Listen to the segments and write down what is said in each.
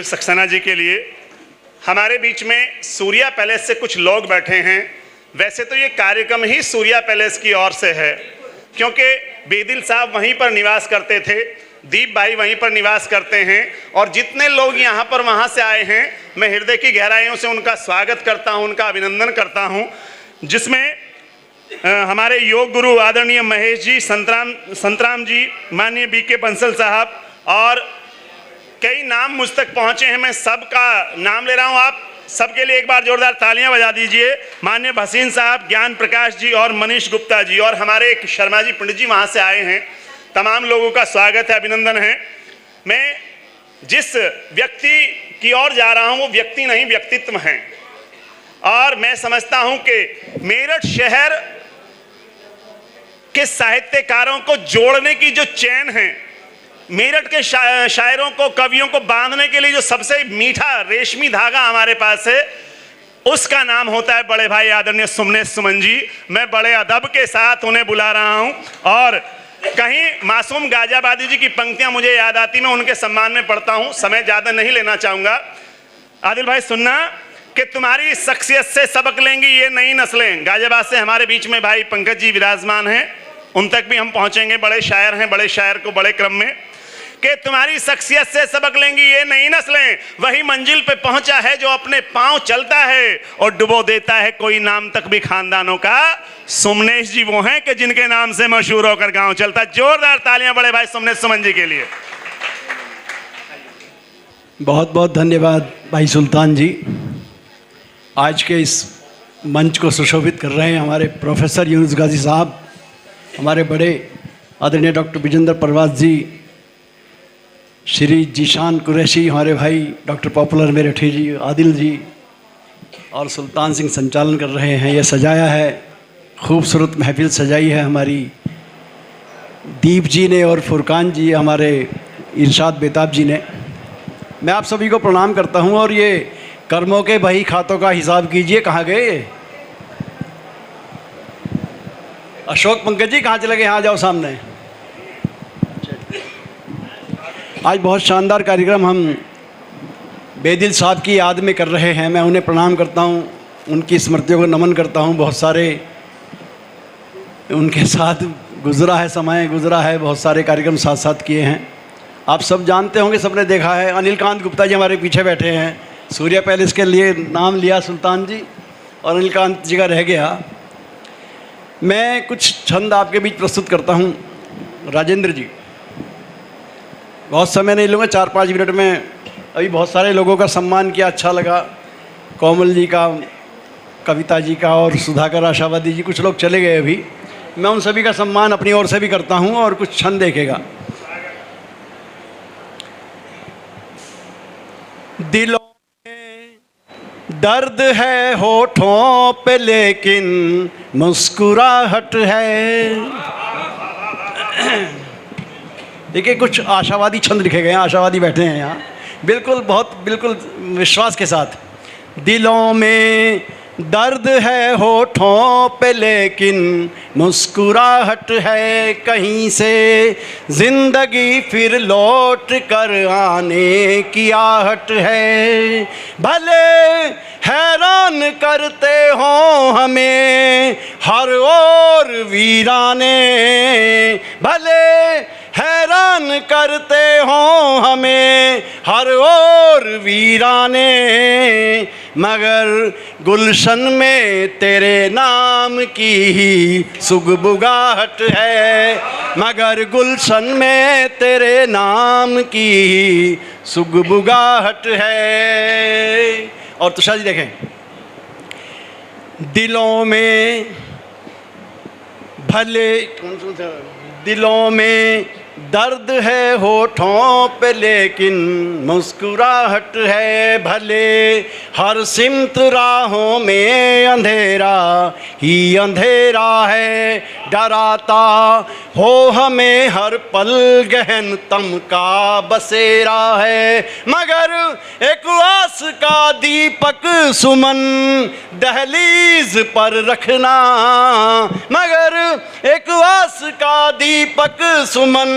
सक्सेना जी के लिए। हमारे बीच में सूर्या पैलेस से कुछ लोग बैठे हैं। वैसे तो ये कार्यक्रम ही सूर्या पैलेस की ओर से है, क्योंकि बेदिल साहब वहीं पर निवास करते थे, दीप भाई वहीं पर निवास करते हैं, और जितने लोग यहाँ पर वहाँ से आए हैं, मैं हृदय की गहराइयों से उनका स्वागत करता हूँ, उनका अभिनंदन करता हूँ। जिसमें हमारे योग गुरु आदरणीय महेश जी, संतराम जी, माननीय बीके बंसल साहब, और कई नाम मुझ तक पहुँचे हैं। मैं सबका नाम ले रहा हूँ, आप सबके लिए एक बार जोरदार तालियां बजा दीजिए। माननीय भसीन साहब, ज्ञान प्रकाश जी और मनीष गुप्ता जी, और हमारे एक शर्मा जी पंडित जी वहाँ से आए हैं। तमाम लोगों का स्वागत है, अभिनंदन है। मैं जिस व्यक्ति की ओर जा रहा हूँ वो व्यक्ति नहीं, व्यक्तित्व हैं। और मैं समझता हूँ कि मेरठ शहर के साहित्यकारों को जोड़ने की जो चैन है, मेरठ के शायरों को, कवियों को बांधने के लिए जो सबसे मीठा रेशमी धागा हमारे पास है, उसका नाम होता है बड़े भाई आदरणीय सुमनेश सुमन जी। मैं बड़े अदब के साथ उन्हें बुला रहा हूं, और कहीं मासूम गाजियाबादी जी की पंक्तियां मुझे याद आती, मैं उनके सम्मान में पढ़ता हूं। समय ज़्यादा नहीं लेना चाहूँगा। आदिल भाई सुनना कि तुम्हारी शख्सियत से सबक लेंगी ये नई नस्लें। गाजियाबाद से हमारे बीच में भाई पंकज जी विराजमान हैं, उन तक भी हम पहुँचेंगे। बड़े शायर हैं, बड़े शायर को बड़े क्रम में, कि तुम्हारी शख्सियत से सबक लेंगी ये नई नस्लें। वही मंजिल पे पहुंचा है जो अपने पांव चलता है और डुबो देता है कोई नाम तक भी खानदानों का। सुमनेश जी वो हैं कि जिनके नाम से मशहूर होकर गांव चलता। जोरदार तालियां बड़े भाई सुमनेश सुमन जी के लिए। बहुत बहुत धन्यवाद भाई सुल्तान जी। आज के इस मंच को सुशोभित कर रहे हैं हमारे प्रोफेसर यूनुस गाजी साहब, हमारे बड़े आदरणीय डॉक्टर विजेंद्र परवाज जी, श्री जीशान कुरैशी, हमारे भाई डॉक्टर पॉपुलर मेरठी जी, आदिल जी और सुल्तान सिंह संचालन कर रहे हैं। ये सजाया है, खूबसूरत महफिल सजाई है हमारी दीप जी ने और फुरकान जी, हमारे इरशाद बेताब जी ने। मैं आप सभी को प्रणाम करता हूँ। और ये कर्मों के बही खातों का हिसाब कीजिए, कहाँ गए अशोक पंकज जी, कहाँ चले गए? यहाँ जाओ सामने। आज बहुत शानदार कार्यक्रम हम बेदिल साहब की याद में कर रहे हैं। मैं उन्हें प्रणाम करता हूँ, उनकी स्मृतियों को नमन करता हूँ। बहुत सारे उनके साथ गुजरा है, समय गुजरा है, बहुत सारे कार्यक्रम साथ साथ किए हैं। आप सब जानते होंगे, सबने देखा है। अनिल कांत गुप्ता जी हमारे पीछे बैठे हैं। सूर्या पैलेस के लिए नाम लिया सुल्तान जी, और अनिल कांत जी का रह गया। मैं कुछ छंद आपके बीच प्रस्तुत करता हूँ। राजेंद्र जी, बहुत समय नहीं लूँगा, 4-5 मिनट में। अभी बहुत सारे लोगों का सम्मान किया, अच्छा लगा। कोमल जी का, कविता जी का और सुधाकर आशावादी जी, कुछ लोग चले गए अभी। मैं उन सभी का सम्मान अपनी ओर से भी करता हूँ, और कुछ छंद देखेगा। दिलों में दर्द है होठों पे, लेकिन मुस्कुराहट है। देखिए, कुछ आशावादी छंद लिखे गए हैं, आशावादी बैठे हैं यहाँ, बिल्कुल बिल्कुल विश्वास के साथ। दिलों में दर्द है होठों पे, लेकिन मुस्कुराहट है। कहीं से जिंदगी फिर लौट कर आने की आहट है। भले हैरान करते हो हमें हर ओर वीराने, भले हैरान करते हो हमें हर ओर वीराने, मगर गुलशन में तेरे नाम की ही सुगबुगाहट है। मगर गुलशन में तेरे नाम की ही सुगबुगाहट है। और तुषार जी देखें, दिलों में भले, दिलों में दर्द है होठों पे, लेकिन मुस्कुराहट है। भले हर सिमत राहों में अंधेरा ही अंधेरा है, डराता हो हमें हर पल गहनतम का बसेरा है, मगर एक आस का दीपक सुमन दहलीज पर रखना, मगर एक आस का दीपक सुमन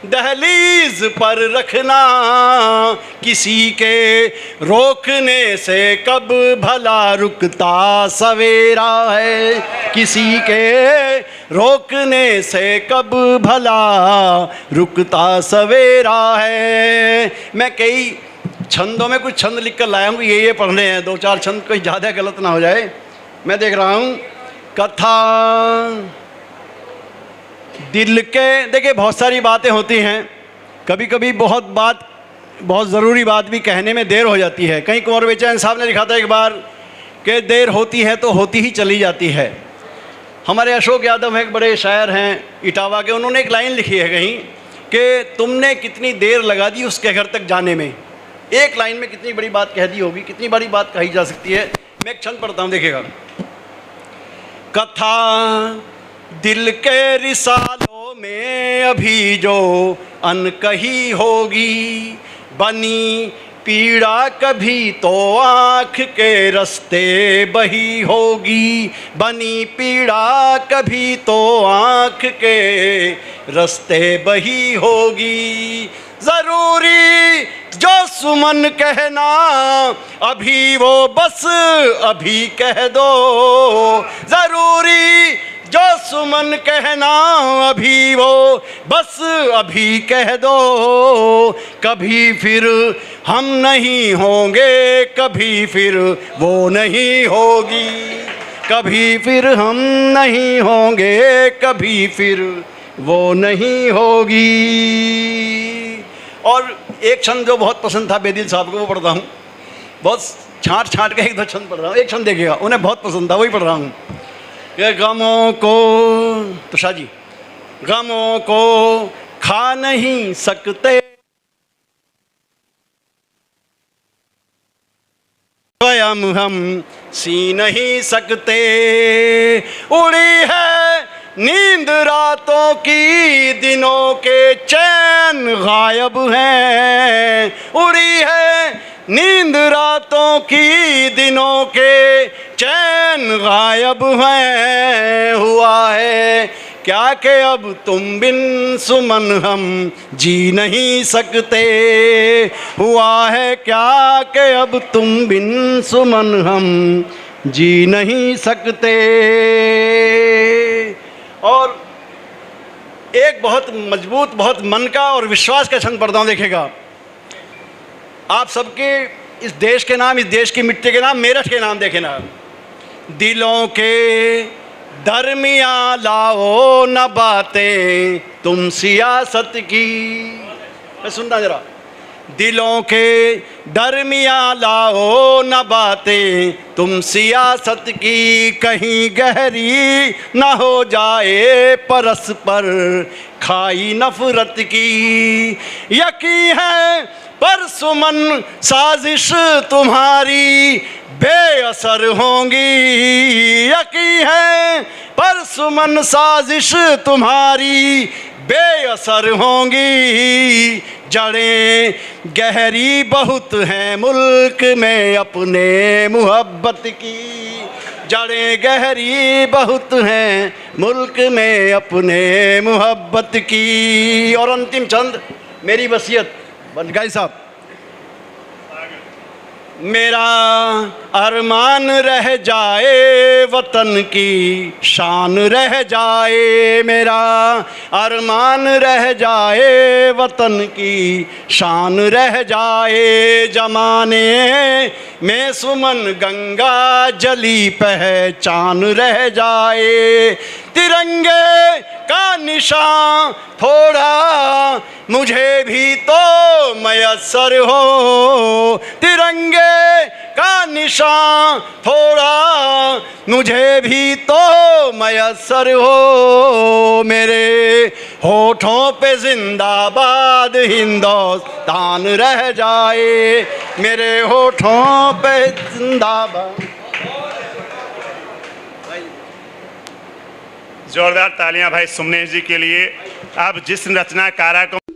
दहलीज पर रखना, किसी के रोकने से कब भला रुकता सवेरा है, किसी के रोकने से कब भला रुकता सवेरा है। मैं कई छंदों में कुछ छंद लिख कर लाया हूँ, ये पढ़ने हैं, 2-4 छंद, कोई ज़्यादा गलत ना हो जाए। मैं देख रहा हूँ कथा दिल के, देखिए बहुत सारी बातें होती हैं, कभी कभी बहुत ज़रूरी बात भी कहने में देर हो जाती है। कहीं कुंवर बेचैन साहब ने लिखा था एक बार कि देर होती है तो होती ही चली जाती है। हमारे अशोक यादव हैं, एक बड़े शायर हैं इटावा के, उन्होंने एक लाइन लिखी है कहीं कि तुमने कितनी देर लगा दी उसके घर तक जाने में। एक लाइन में कितनी बड़ी बात कह दी होगी, कितनी बड़ी बात कही जा सकती है। मैं एक छंद पढ़ता हूँ, देखिएगा। कथा दिल के रिसालों में अभी जो अनकही होगी, बनी पीड़ा कभी तो आँख के रास्ते बही होगी, बनी पीड़ा कभी तो आँख के रास्ते बही होगी। ज़रूरी जो सुमन कहना अभी वो बस अभी कह दो, ज़रूरी जो सुमन कहना अभी वो बस अभी कह दो, कभी फिर हम नहीं होंगे, कभी फिर वो नहीं होगी, कभी फिर हम नहीं होंगे, कभी फिर वो नहीं होगी। और एक छंद जो बहुत पसंद था बेदिल साहब को, वो पढ़ता हूँ, बहुत छाँट के 1-2 छंद पढ़ रहा हूँ। एक छंद देखिएगा, उन्हें बहुत पसंद था, वही पढ़ रहा हूँ। ये गमों को, तो शाह जी, गमों को खा नहीं सकते, स्वयं हम सी नहीं सकते, उड़ी है नींद रातों की, दिनों के चैन गायब हैं, उड़ी है नींद रातों की, दिनों के चैन गायब हैं, हुआ है क्या कि अब तुम बिन सुमन हम जी नहीं सकते, हुआ है क्या कि अब तुम बिन सुमन हम जी नहीं सकते। और एक बहुत मजबूत, बहुत मन का और विश्वास का छंद पढ़ता हूँ, देखिएगा। आप सबके इस देश के नाम, इस देश की मिट्टी के नाम, मेरठ के नाम देखे ना। दिलों के दरमियाँ लाओ न बातें तुम सियासत की, मैं सुनता जरा। दिलों के दरमियाँ लाओ न बातें तुम सियासत की, कहीं गहरी न हो जाए परस्पर खाई नफरत की। यकीन है पर सुमन साजिश तुम्हारी बेअसर होंगी, यकीन है पर सुमन साजिश तुम्हारी बेअसर होंगी। जड़ें गहरी बहुत हैं मुल्क में अपने मुहब्बत की, जड़ें गहरी बहुत हैं मुल्क में अपने मुहब्बत की। और अंतिम चंद, मेरी वसीयत गाई साहब। मेरा अरमान रह जाए वतन की शान रह जाए, मेरा अरमान रह जाए वतन की शान रह जाए। जमाने में सुमन गंगा जली पहचान रह जाए। तिरंगे का निशान थोड़ा मुझे भी तो मयस्सर हो, तिरंगे का निशान थोड़ा मुझे भी तो मयस्सर हो। मेरे होठों पे जिंदाबाद हिंदुस्तान रह जाए, मेरे होठों पे जिंदाबाद। जोरदार तालियां भाई सुमनेश जी के लिए। अब जिस रचनाकारा को